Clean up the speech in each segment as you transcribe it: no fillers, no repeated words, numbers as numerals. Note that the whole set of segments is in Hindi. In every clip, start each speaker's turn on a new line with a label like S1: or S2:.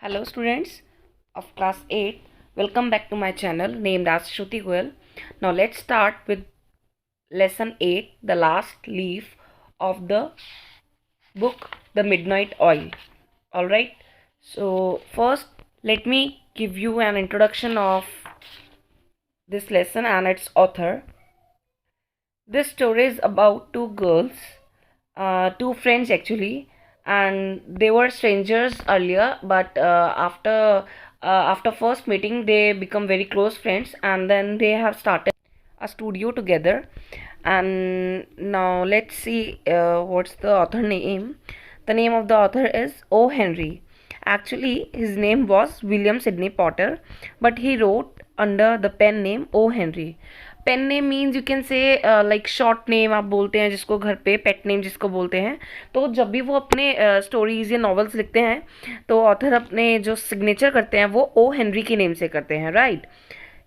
S1: Hello students of class 8, welcome back to my channel named as Shruti Goyal. Now let's start with lesson 8, the last leaf of the book The Midnight Oil. Alright, so first let me give you an introduction of this lesson and its author. This story is about two girls, two friends actually, and they were strangers earlier, but after first meeting they become very close friends, and then they have started a studio together. And now let's see what's the author name. The name of the author is O. Henry. Actually, his name was William Sidney Potter, but he wrote under the pen name O. Henry. Pen name means you can say like short name आप बोलते हैं जिसको घर पे पेट नेम जिसको बोलते हैं. तो जब भी वो अपने स्टोरीज या नॉवेल्स लिखते हैं तो ऑथर अपने जो सिग्नेचर करते हैं वो ओ हेनरी के नेम से करते हैं, right.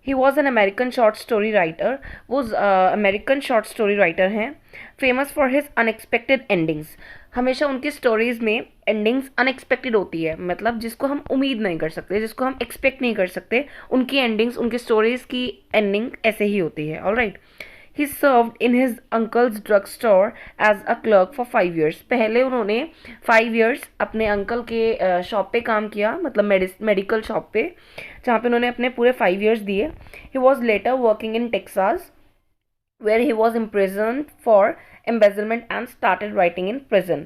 S1: He was an American short story writer. वो अमेरिकन शॉर्ट स्टोरी राइटर हैं, famous for his unexpected endings. हमेशा उनकी स्टोरीज़ में एंडिंग्स अनएक्सपेक्टेड होती है, मतलब जिसको हम उम्मीद नहीं कर सकते, जिसको हम एक्सपेक्ट नहीं कर सकते, उनकी एंडिंग्स, उनकी स्टोरीज़ की एंडिंग ऐसे ही होती है. Alright. He served in his uncle's drug store as a clerk for 5 years. पहले उन्होंने 5 years अपने अंकल के शॉप पे काम किया, मतलब मेडिकल शॉप पे, जहाँ पे उन्होंने अपने पूरे 5 years दिए. He was later working in Texas where he was imprisoned for embezzlement and started writing in prison.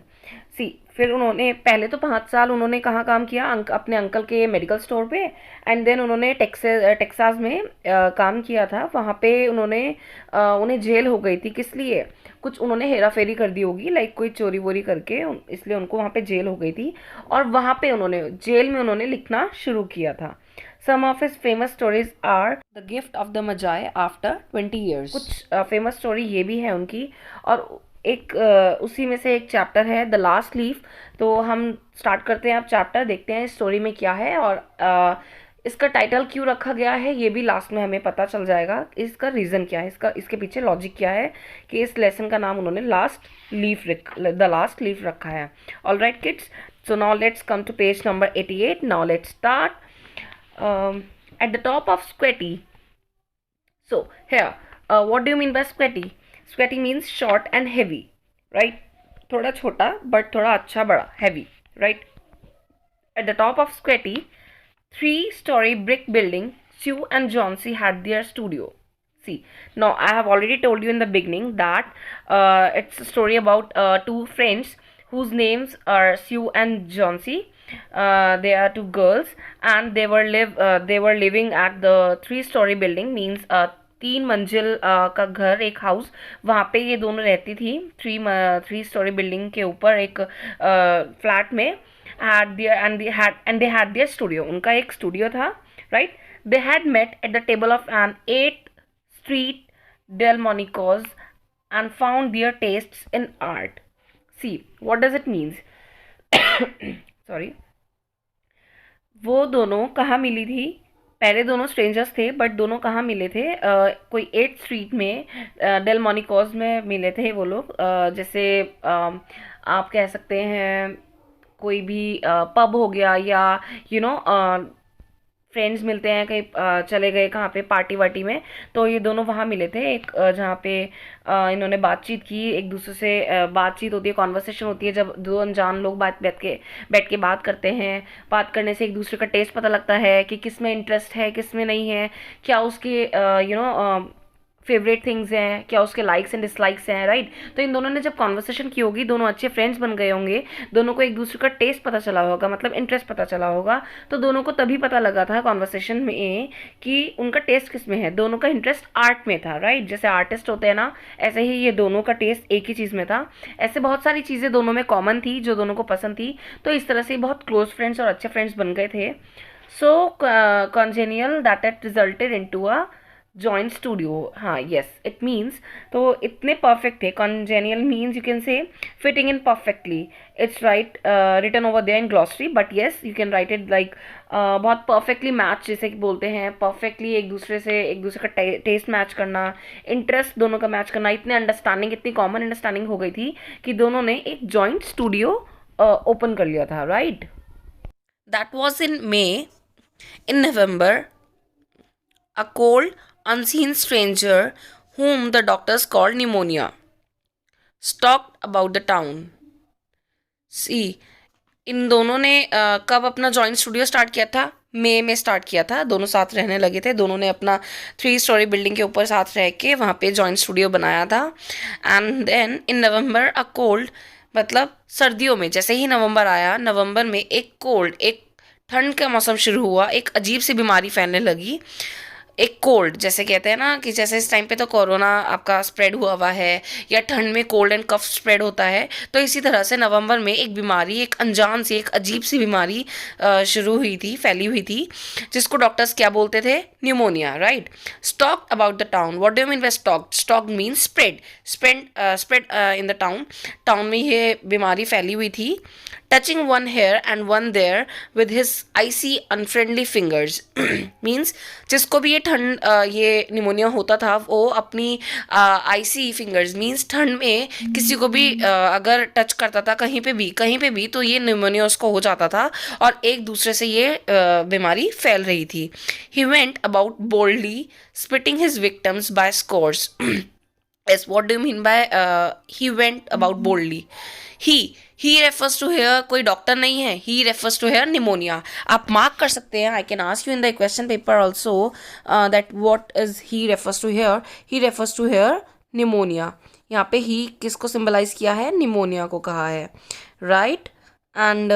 S1: सी फिर उन्होंने पहले तो 5 साल उन्होंने कहाँ काम किया, अपने अंकल के मेडिकल स्टोर पे, एंड देन उन्होंने टेक्सास में काम किया था. वहाँ पे उन्हें जेल हो गई थी. किस लिए? कुछ उन्होंने हेरा फेरी कर दी होगी, लाइक कोई चोरी वोरी करके, इसलिए उनको वहाँ पे जेल हो गई थी. और वहाँ पे जेल में उन्होंने लिखना शुरू किया था. Some of his famous stories are The Gift of the Magi After 20 Years. कुछ फेमस स्टोरी ये भी है उनकी, और एक उसी में से एक चैप्टर है द लास्ट लीफ. तो हम स्टार्ट करते हैं अब चैप्टर, देखते हैं स्टोरी में क्या है, और इसका टाइटल क्यों रखा गया है ये भी लास्ट में हमें पता चल जाएगा. इसका रीज़न क्या है, इसके पीछे लॉजिक क्या है कि इस लेसन का नाम उन्होंने द लास्ट लीफ रखा है. All right kids, so now let's come to page number 88. Now let's start. At the top of squatty. So here, what do you mean by squatty? Squatty means short and heavy, right? थोड़ा छोटा but थोड़ा अच्छा बड़ा, heavy, right? At the top of squatty, 3-story brick building, Sue and John C had their studio. See, now I have already told you in the beginning that it's a story about two friends whose names are Sue and John C. They are two girls, and they were living at the 3-story building, means 3 मंजिल का घर, एक हाउस, वहाँ पे ये दोनों रहती थी. 3 story बिल्डिंग के ऊपर एक फ्लैट में. they had their studio. उनका एक स्टूडियो था, right? They had met at the table of an 8th Street Delmonico's and found their tastes in art. See, what does it means? Sorry. वो दोनों कहाँ मिली थी? पहले दोनों स्ट्रेंजर्स थे, बट दोनों कहाँ मिले थे? कोई 8th स्ट्रीट में डेलमोनिकोज में मिले थे वो लोग. जैसे आप कह सकते हैं कोई भी पब हो गया, या फ्रेंड्स मिलते हैं कहीं, चले गए कहाँ पे पार्टी वार्टी में, तो ये दोनों वहाँ मिले थे. एक जहाँ पे इन्होंने बातचीत की, एक दूसरे से बातचीत होती है, कॉन्वर्सेशन होती है, जब दो अनजान लोग बैठ के बात करते हैं. बात करने से एक दूसरे का टेस्ट पता लगता है कि किस में इंटरेस्ट है, किस में नहीं है, क्या उसके फेवरेट थिंग्स हैं, क्या उसके लाइक्स एंड डिसलाइक्स हैं, राइट. तो इन दोनों ने जब कॉन्वर्सेशन की होगी, दोनों अच्छे फ्रेंड्स बन गए होंगे, दोनों को एक दूसरे का टेस्ट पता चला होगा, मतलब इंटरेस्ट पता चला होगा. तो दोनों को तभी पता लगा था कॉन्वर्सेशन में कि उनका टेस्ट किस में है. दोनों का इंटरेस्ट आर्ट में था, राइट. जैसे आर्टिस्ट होते हैं ना, ऐसे ही ये दोनों का टेस्ट एक ही चीज़ में था. ऐसे बहुत सारी चीज़ें दोनों में कॉमन थी जो दोनों को पसंद थी, तो इस तरह से बहुत क्लोज फ्रेंड्स और अच्छे फ्रेंड्स बन गए थे. So congenial that it resulted into a joint studio. हाँ, येस, इट मीन्स, तो इतने परफेक्ट थे. Congenial means you can say fitting in perfectly. It's right written over there in glossary, but yes you can write it like बहुत परफेक्टली मैच, जैसे कि बोलते हैं परफेक्टली एक दूसरे का टेस्ट मैच करना, इंटरेस्ट दोनों का मैच करना. इतनी कॉमन अंडरस्टैंडिंग हो गई थी कि दोनों ने एक जॉइंट स्टूडियो ओपन कर लिया था, right. That was in May. In November, a cold, unseen stranger, whom the doctors called pneumonia, stalked about the town. See, इन दोनों ने कब अपना जॉइंट स्टूडियो स्टार्ट किया था? मई में स्टार्ट किया था। दोनों साथ रहने लगे थे, दोनों ने अपना 3 स्टोरी बिल्डिंग के ऊपर साथ रह के वहाँ पे जॉइंट स्टूडियो बनाया था। And then in November a cold, मतलब सर्दियों में जैसे ही नवंबर आया, नवंबर में एक कोल्ड, एक ठंड का मौसम शुरू हुआ, एक अजीब सी बीमारी फैलने लगी। एक कोल्ड, जैसे कहते हैं ना कि जैसे इस टाइम पे तो कोरोना आपका स्प्रेड हुआ है, या ठंड में कोल्ड एंड कफ स्प्रेड होता है, तो इसी तरह से नवंबर में एक बीमारी, एक अनजान सी, एक अजीब सी बीमारी शुरू हुई थी, फैली हुई थी, जिसको डॉक्टर्स क्या बोलते थे? Pneumonia, right. Stalk about the town, what do you mean by stalk? Stalk mean spread, spread in the town. Town में ये बीमारी फैली हुई थी। Touching one here and one there with his icy unfriendly fingers means जिसको भी ये निमोनिया होता था, वो अपनी आईसी फिंगर्स मीन्स ठंड में किसी को भी अगर टच करता था कहीं पे भी तो ये निमोनिया उसको हो जाता था, और एक दूसरे से ये बीमारी फैल रही थी। He went about boldly spitting his victims by scores. Yes, what do you mean by he went about boldly? He refers to here, कोई डॉक्टर नहीं है, he refers to here pneumonia. आप मार्क कर सकते हैं, I can ask you in the question paper also that what is he refers to here? He refers to here pneumonia. यहाँ पे ही किसको सिंबलाइज किया है? निमोनिया को कहा है, right. And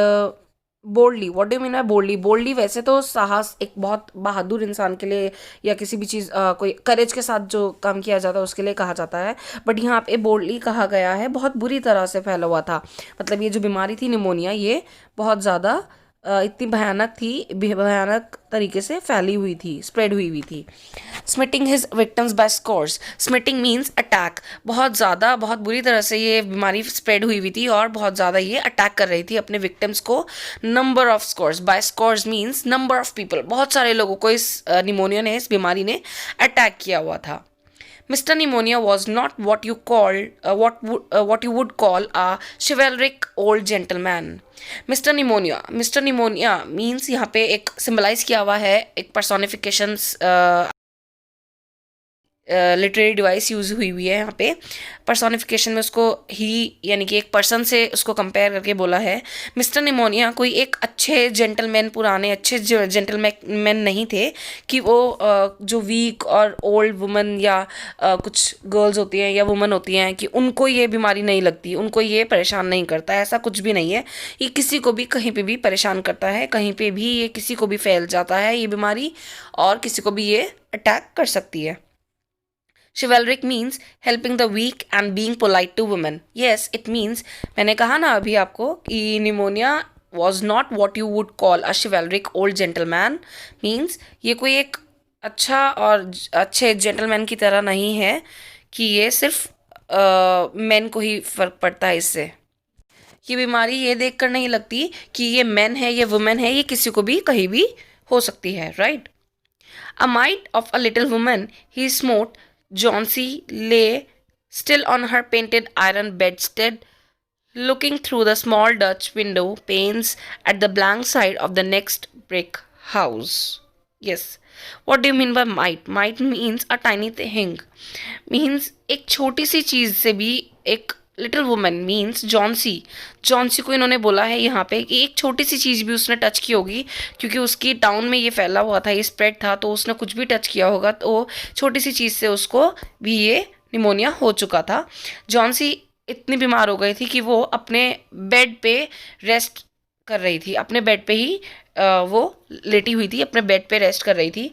S1: boldly, what do mean by boldly? Boldly वैसे तो साहस, एक बहुत बहादुर इंसान के लिए, या किसी भी चीज़ कोई करेज के साथ जो काम किया जाता है उसके लिए कहा जाता है, बट यहाँ पे बोल्डली कहा गया है, बहुत बुरी तरह से फैला हुआ था। मतलब ये जो बीमारी थी निमोनिया, ये बहुत ज़्यादा इतनी भयानक थी, भयानक तरीके से फैली हुई थी, स्प्रेड हुई थी। Smiting his victims by scores, smiting means attack. बहुत ज़्यादा, बहुत बुरी तरह से ये बीमारी स्प्रेड हुई थी, और बहुत ज़्यादा ये अटैक कर रही थी अपने विक्टिम्स को। Number of scores, by scores means number of people, बहुत सारे लोगों को इस निमोनिया ने, इस बीमारी ने अटैक किया हुआ था। Mr. Pneumonia was not what you would call a chivalric old gentleman. Mr. Pneumonia means यहाँ पे एक सिंबलाइज किया हुआ है, एक पर्सोनिफिकेशन लिटरेरी डिवाइस यूज़ हुई है यहाँ पे। पर्सोनिफिकेशन में उसको ही, यानी कि एक पर्सन से उसको कंपेयर करके बोला है। मिस्टर निमोनिया कोई एक अच्छे जेंटलमैन, पुराने अच्छे जेंटलमैन नहीं थे कि वो जो वीक और ओल्ड वुमन या कुछ गर्ल्स होती हैं या वुमन होती हैं कि उनको ये बीमारी नहीं लगती, उनको ये परेशान नहीं करता, ऐसा कुछ भी नहीं है। ये किसी को भी कहीं पे भी परेशान करता है, कहीं पे भी ये किसी को भी फैल जाता है ये बीमारी, और किसी को भी ये अटैक कर सकती है। Chivalric means helping the weak and being polite to women. Yes, it means, मैंने कहा ना अभी आपको कि pneumonia was not what you would call a chivalric old gentleman. Means ये कोई एक अच्छा और अच्छे जेंटलमैन की तरह नहीं है कि ये सिर्फ मैन को ही फ़र्क पड़ता है इससे। ये बीमारी ये देख कर नहीं लगती कि ये मैन है, ये वुमेन है, ये किसी को भी कहीं भी हो सकती है, right. A mite of a little woman he smote. Johnsy lay still on her painted iron bedstead, looking through the small Dutch window panes at the blank side of the next brick house. Yes. What do you mean by mite? Mite means a tiny thing. Means एक छोटी सी चीज़ से भी एक लिटिल वुमन मीन्स जॉन्सी को इन्होंने बोला है यहाँ पे कि एक छोटी सी चीज़ भी उसने टच की होगी, क्योंकि उसकी टाउन में ये फैला हुआ था, ये स्प्रेड था, तो उसने कुछ भी टच किया होगा तो छोटी सी चीज़ से उसको भी ये निमोनिया हो चुका था। जॉन्सी इतनी बीमार हो गई थी कि वो अपने बेड पे रेस्ट कर रही थी, अपने बेड पे ही वो लेटी हुई थी, अपने बेड पे रेस्ट कर रही थी,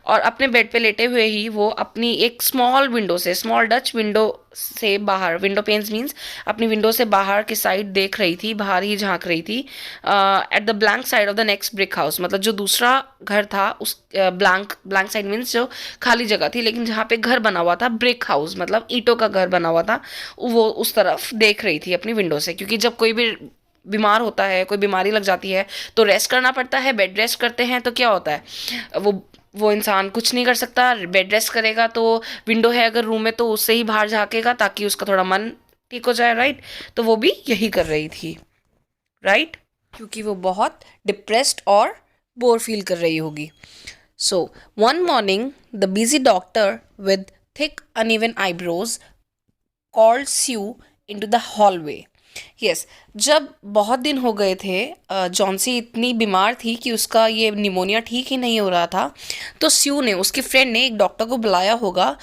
S1: और अपने बेड पे लेटे हुए ही वो अपनी एक स्मॉल विंडो से, स्मॉल डच विंडो से बाहर, विंडो पेन्स मीन्स अपनी विंडो से बाहर की साइड देख रही थी, बाहर ही झांक रही थी। At the blank side of the next brick house, मतलब जो दूसरा घर था उस ब्लैंक साइड मीन्स जो खाली जगह थी, लेकिन जहाँ पे घर बना हुआ था, ब्रिक हाउस मतलब ईंटों का घर बना हुआ था, वो उस तरफ देख रही थी अपनी विंडो से। क्योंकि जब कोई भी बीमार होता है, कोई बीमारी लग जाती है तो रेस्ट करना पड़ता है, बेड रेस्ट करते हैं तो क्या होता है, वो इंसान कुछ नहीं कर सकता, बेड रेस्ट करेगा तो विंडो है अगर रूम में तो उससे ही बाहर झाँकेगा ताकि उसका थोड़ा मन ठीक हो जाए, राइट। तो वो भी यही कर रही थी, राइट। क्योंकि वो बहुत डिप्रेस्ड और बोर फील कर रही होगी. So, one morning, the busy doctor with thick, uneven eyebrows called Sue into the hallway. Yes, जब बहुत दिन हो गए थे, जॉन्सी इतनी बीमार थी कि उसका ये निमोनिया ठीक ही नहीं हो रहा था. तो स्यू ने, उसके फ्रेंड ने एक डॉक्टर को बुलाया होगा.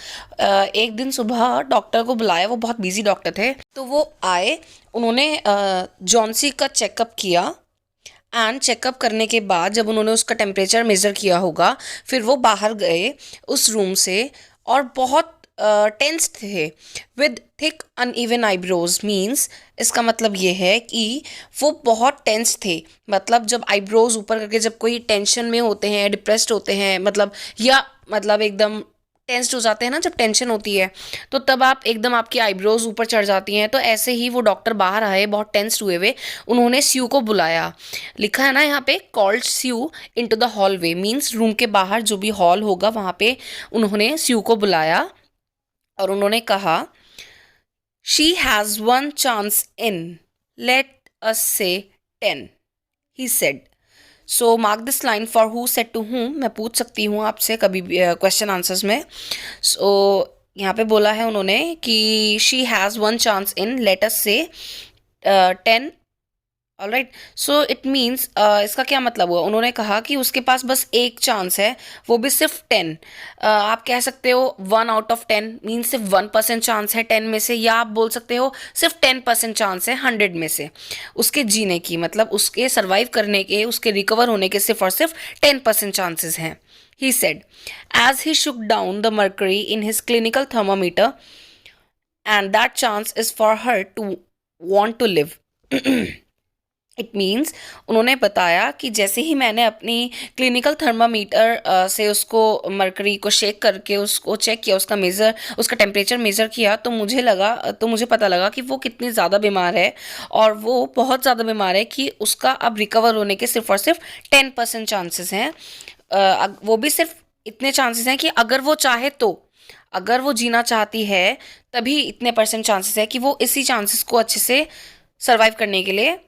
S1: एक दिन सुबह डॉक्टर को बुलाया, वो बहुत बिजी डॉक्टर थे. तो वो आए, उन्होंने जॉन्सी का चेकअप किया. एंड चेकअप करने के बाद जब उन्होंने उसका टेम्परेचर मेज़र किया होगा, फिर वो बाहर गए उस रूम से और बहुत टेंस थे. With thick uneven eyebrows means, इसका मतलब ये है कि वो बहुत टेंस थे. मतलब जब आईब्रोज ऊपर करके जब कोई टेंशन में होते हैं, डिप्रेस्ड होते हैं, मतलब एकदम टेंस्ड हो जाते हैं ना, जब टेंशन होती है तो तब आप एकदम आपकी आईब्रोज ऊपर चढ़ जाती हैं. तो ऐसे ही वो डॉक्टर बाहर आए बहुत टेंस्ड हुए हुए. उन्होंने स्यू को बुलाया. लिखा है ना यहाँ पे, called Sue into the hallway means room के बाहर जो भी हॉल होगा वहाँ पे उन्होंने स्यू को बुलाया और उन्होंने कहा, she has one chance in, let us say 10, he said. So mark this line for who said to whom. मैं पूछ सकती हूँ आपसे कभी क्वेश्चन आंसर्स में. सो यहाँ पे बोला है उन्होंने कि she has one chance in, let us say 10. Alright, so it means, इसका क्या मतलब हुआ. उन्होंने कहा कि उसके पास बस एक चांस है, वो भी सिर्फ 10. आप कह सकते हो 1/10 मीन्स सिर्फ 1% चांस है 10 में से, या आप बोल सकते हो सिर्फ 10% चांस है 100 में से उसके जीने की, मतलब उसके सर्वाइव करने के, उसके रिकवर होने के सिर्फ और सिर्फ 10% चांसेस हैं. He said as he shook down the mercury in his clinical thermometer, and that chance is for her to want to live. It means, उन्होंने बताया कि जैसे ही मैंने अपनी क्लिनिकल थर्मामीटर से उसको मरकरी को शेक करके उसको चेक किया, उसका टेम्परेचर मेज़र किया, तो मुझे पता लगा कि वो कितनी ज़्यादा बीमार है. और वो बहुत ज़्यादा बीमार है कि उसका अब रिकवर होने के सिर्फ और सिर्फ 10% चांसेस हैं. वो भी सिर्फ इतने चांसेस हैं कि अगर वो चाहे तो, अगर वो जीना चाहती है तभी इतने % चांसेस है कि वो इसी चांसेस को अच्छे से सर्वाइव करने के लिए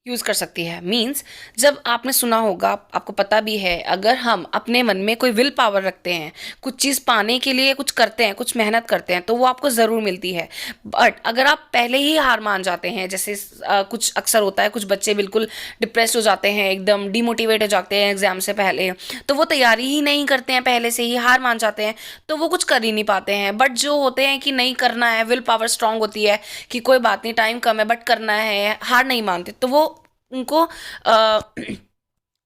S1: यूज़ कर सकती है. मीन्स, जब आपने सुना होगा, आपको पता भी है, अगर हम अपने मन में कोई विल पावर रखते हैं, कुछ चीज़ पाने के लिए कुछ करते हैं, कुछ मेहनत करते हैं, तो वो आपको ज़रूर मिलती है. बट अगर आप पहले ही हार मान जाते हैं, जैसे कुछ अक्सर होता है, कुछ बच्चे बिल्कुल डिप्रेस्ड हो जाते हैं, एकदम डिमोटिवेट हो जाते हैं एग्ज़ाम से पहले, तो वो तैयारी ही नहीं करते हैं, पहले से ही हार मान जाते हैं, तो वो कुछ कर ही नहीं पाते हैं. बट जो होते हैं कि नहीं करना है, विल पावर स्ट्रांग होती है कि कोई बात नहीं, टाइम कम है बट करना है, हार नहीं मानते, तो वो उनको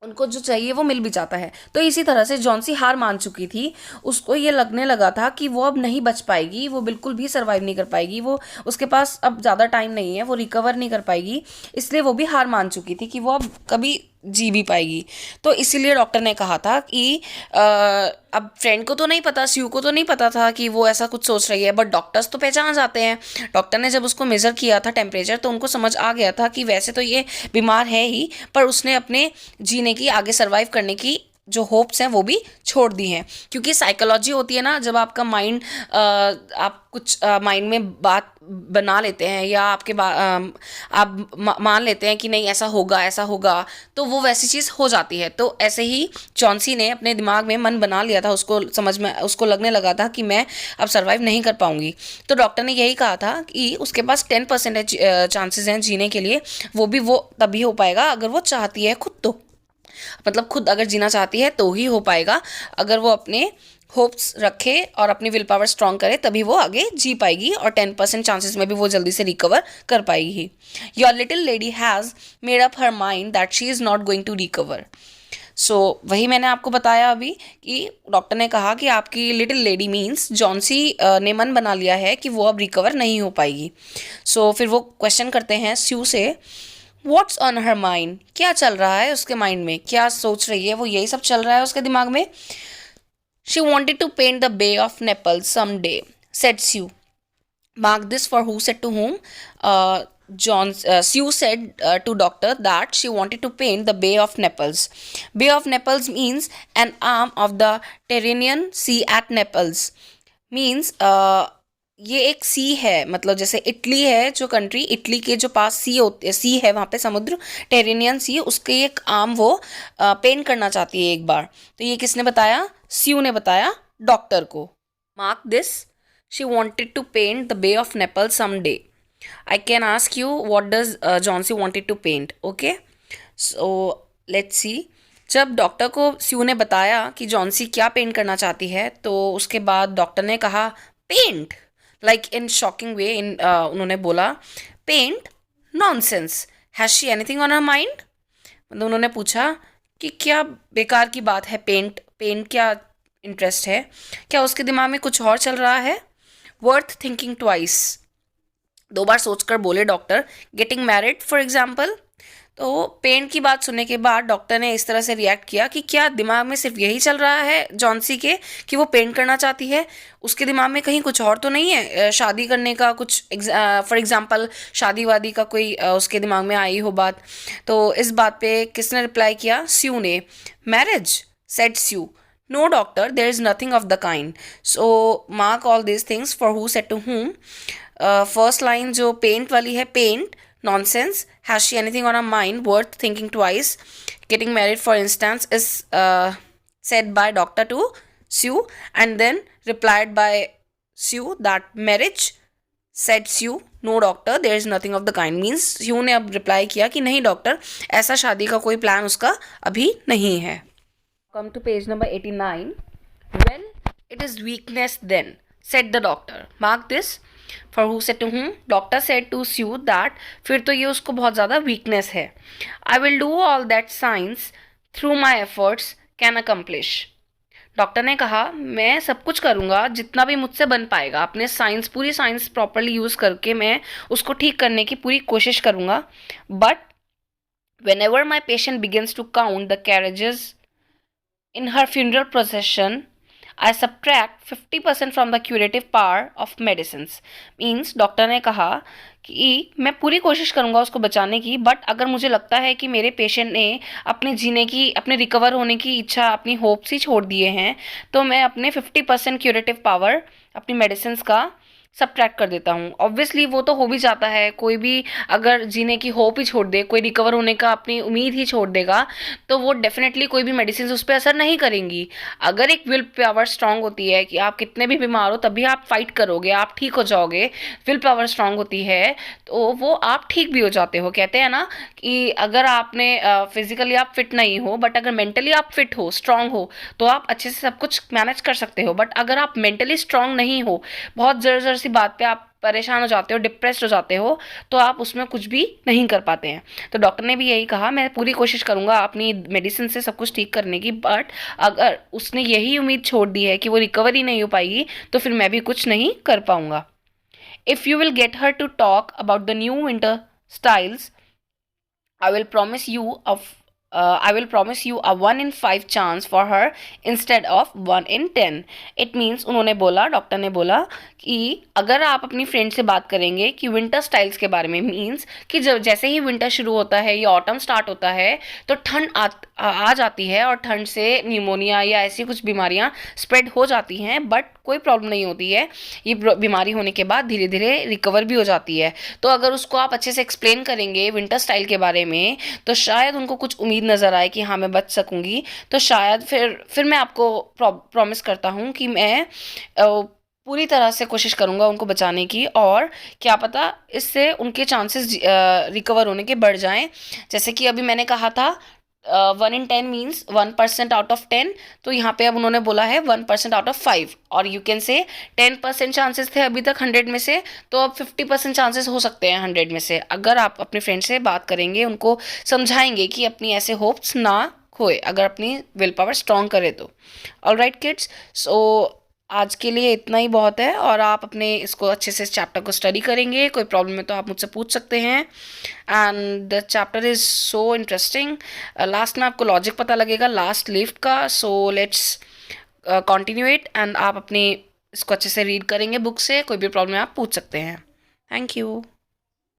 S1: उनको जो चाहिए वो मिल भी जाता है. तो इसी तरह से जॉन्सी हार मान चुकी थी. उसको ये लगने लगा था कि वो अब नहीं बच पाएगी, वो बिल्कुल भी सर्वाइव नहीं कर पाएगी, वो उसके पास अब ज़्यादा टाइम नहीं है, वो रिकवर नहीं कर पाएगी. इसलिए वो भी हार मान चुकी थी कि वो अब कभी जी भी पाएगी. तो इसीलिए डॉक्टर ने कहा था कि अब फ्रेंड को तो नहीं पता, स्यू को तो नहीं पता था कि वो ऐसा कुछ सोच रही है, बट डॉक्टर्स तो पहचान जाते हैं. डॉक्टर ने जब उसको मेज़र किया था टेम्परेचर, तो उनको समझ आ गया था कि वैसे तो ये बीमार है ही, पर उसने अपने जीने की, आगे सर्वाइव करने की जो होप्स हैं वो भी छोड़ दी हैं. क्योंकि साइकोलॉजी होती है ना, जब आपका माइंड, आप कुछ माइंड में बात बना लेते हैं, या आप मान लेते हैं कि नहीं ऐसा होगा, तो वो वैसी चीज़ हो जाती है. तो ऐसे ही जॉन्सी ने अपने दिमाग में मन बना लिया था, उसको लगने लगा था कि मैं अब सर्वाइव नहीं कर पाऊंगी. तो डॉक्टर ने यही कहा था कि उसके पास 10% चांसेस हैं जीने के लिए, वो तभी हो पाएगा अगर वो चाहती है खुद, तो मतलब खुद अगर जीना चाहती है तो ही हो पाएगा. अगर वो अपने होप्स रखे और अपनी विल पावर स्ट्रांग करे, तभी वो आगे जी पाएगी, और 10% चांसेस में भी वो जल्दी से रिकवर कर पाएगी. Your little lady has made up her mind that she is not going to recover. So वही मैंने आपको बताया अभी कि डॉक्टर ने कहा कि आपकी लिटिल लेडी मीन्स जॉन्सी ने मन बना लिया है कि वो अब रिकवर नहीं हो पाएगी. सो फिर वो क्वेश्चन करते हैं स्यू से, व्हाट्स ऑन हर माइंड, क्या चल रहा है उसके माइंड में, क्या सोच रही है वो, यही सब चल रहा है उसके दिमाग में. She wanted to paint the bay of Naples some day, said Sue. Mark this for who said to whom. Sue said to doctor that she wanted to paint the Bay of Naples. Bay of Naples means an arm of the Tyrrhenian Sea at Naples. Means ये एक सी है, मतलब जैसे इटली है जो कंट्री, इटली के जो पास सी है, वहाँ पे समुद्र, टेरेनियन सी, उसके एक आर्म वो पेंट करना चाहती है एक बार। तो ये किसने बताया? स्यू ने बताया डॉक्टर को। Mark this, she wanted to paint the bay of Naples some day. I can ask you what does Johnsy wanted to paint. Okay, so let's see. जब डॉक्टर को स्यू ने बताया कि जॉन्सी क्या पेंट करना चाहती है, तो उसके बाद डॉक्टर ने कहा paint, like in shocking way, इन उन्होंने बोला paint, nonsense, has she anything on her mind. मतलब उन्होंने पूछा कि क्या बेकार की बात है, पेंट पेंट क्या इंटरेस्ट है, क्या उसके दिमाग में कुछ और चल रहा है? वर्थ थिंकिंग ट्वाइस, 2 बार सोचकर बोले doctor. Getting married for example. तो पेंट की बात सुनने के बाद डॉक्टर ने इस तरह से रिएक्ट किया कि क्या दिमाग में सिर्फ यही चल रहा है जॉन्सी के कि वो पेंट करना चाहती है, उसके दिमाग में कहीं कुछ और तो नहीं है, शादी करने का कुछ, फॉर एग्जांपल शादी वादी का कोई उसके दिमाग में आई हो बात। तो इस बात पे किसने रिप्लाई किया? स्यू ने। Marriage, said Sue. No doctor, there is nothing of the kind. So mark all this things for who said to whom. First line जो पेंट वाली है, paint, nonsense, has she anything on her mind worth thinking twice, getting married for instance, is said by doctor to Sue, and then replied by Sue that marriage, said Sue, no doctor, there is nothing of the kind, means Sue ने अब reply किया कि नहीं डॉक्टर, ऐसा शादी का कोई प्लान उसका अभी नहीं है। Come to page number 89. Well, it is weakness then, said the doctor. Mark this. For who said to whom? Doctor said to Sue that फिर तो ये उसको बहुत ज़्यादा weakness है. I will do all that science through my efforts can accomplish. Doctor ने कहा मैं सब कुछ करूँगा जितना भी मुझसे बन पाएगा, अपने साइंस, पूरी साइंस प्रॉपरली यूज़ करके मैं उसको ठीक करने की पूरी कोशिश करूँगा। But whenever my patient begins to count the carriages in her funeral procession, I subtract 50% from the curative power of medicines. Means doctor ने कहा कि मैं पूरी कोशिश करूँगा उसको बचाने की, बट अगर मुझे लगता है कि मेरे पेशेंट ने अपने जीने की, अपने रिकवर होने की इच्छा, अपनी होप्स ही छोड़ दिए हैं, तो मैं अपने 50% क्यूरेटिव पावर अपनी मेडिसिन का सब्ट्रैक्ट कर देता हूँ। ऑब्वियसली वो तो हो भी जाता है, कोई भी अगर जीने की होप ही छोड़ दे, कोई रिकवर होने का अपनी उम्मीद ही छोड़ देगा, तो वो डेफिनेटली कोई भी मेडिसिन उस पर असर नहीं करेंगी। अगर एक विल पावर स्ट्रांग होती है कि आप कितने भी बीमार हो तभी आप फाइट करोगे, आप ठीक हो जाओगे, विल पावर स्ट्रांग होती है तो वो आप ठीक भी हो जाते हो। कहते हैं ना कि अगर आपने फिजिकली आप फिट नहीं हो बट अगर मेंटली आप फिट हो, स्ट्रांग हो, तो आप अच्छे से सब कुछ मैनेज कर सकते हो। बट अगर आप मेंटली स्ट्रांग नहीं हो, बहुत ज़र सी बात पे आप परेशान हो जाते हो, डिप्रेस्ड हो जाते हो, तो आप उसमें कुछ भी नहीं कर पाते हैं। तो डॉक्टर ने भी यही कहा मैं पूरी कोशिश करूंगा अपनी मेडिसिन से सब कुछ ठीक करने की, बट अगर उसने यही उम्मीद छोड़ दी है कि वो रिकवरी नहीं हो पाएगी तो फिर मैं भी कुछ नहीं कर पाऊंगा। If you will get her to talk about the new winter styles, I will promise you I will promise you a 1 in 5 chance for her instead of 1 in 10. It means उन्होंने बोला, डॉक्टर ने बोला कि अगर आप अपनी फ्रेंड से बात करेंगे कि विंटर स्टाइल्स के बारे में, मीन्स कि जब जैसे ही विंटर शुरू होता है या ऑटम स्टार्ट होता है तो ठंड आ जाती है और ठंड से न्यूमोनिया या ऐसी कुछ बीमारियां स्प्रेड हो जाती हैं, बट कोई प्रॉब्लम नहीं होती है। ये बीमारी होने के बाद धीरे धीरे रिकवर भी हो जाती है। तो अगर उसको आप अच्छे से एक्सप्लेन करेंगे विंटर स्टाइल के बारे में तो शायद उनको कुछ उम्मीद नज़र आए कि हाँ मैं बच सकूँगी। तो शायद फिर मैं आपको प्रॉमिस करता हूँ कि मैं पूरी तरह से कोशिश करूँगा उनको बचाने की, और क्या पता इससे उनके चांसेस रिकवर होने के बढ़ जाएं। जैसे कि अभी मैंने कहा था 1 in 10 मीन्स 1% आउट ऑफ 10, तो यहाँ पे अब उन्होंने बोला है 1% आउट ऑफ 5, और यू कैन से 10% चांसेस थे अभी तक 100 में से, तो अब 50% चांसेस हो सकते हैं 100 में से, अगर आप अपने फ्रेंड से बात करेंगे, उनको समझाएंगे कि अपनी ऐसे होप्स ना खोए, अगर अपनी विल पावर स्ट्रॉन्ग करे तो। ऑलराइट किड्स, सो आज के लिए इतना ही बहुत है, और आप अपने इसको अच्छे से चैप्टर को स्टडी करेंगे, कोई प्रॉब्लम है तो आप मुझसे पूछ सकते हैं। And the chapter is so interesting. Last में आपको लॉजिक पता लगेगा लास्ट लिफ्ट का। So let's continue it, and आप अपनी इसको अच्छे से रीड करेंगे बुक से, कोई भी प्रॉब्लम है आप पूछ सकते हैं। Thank you.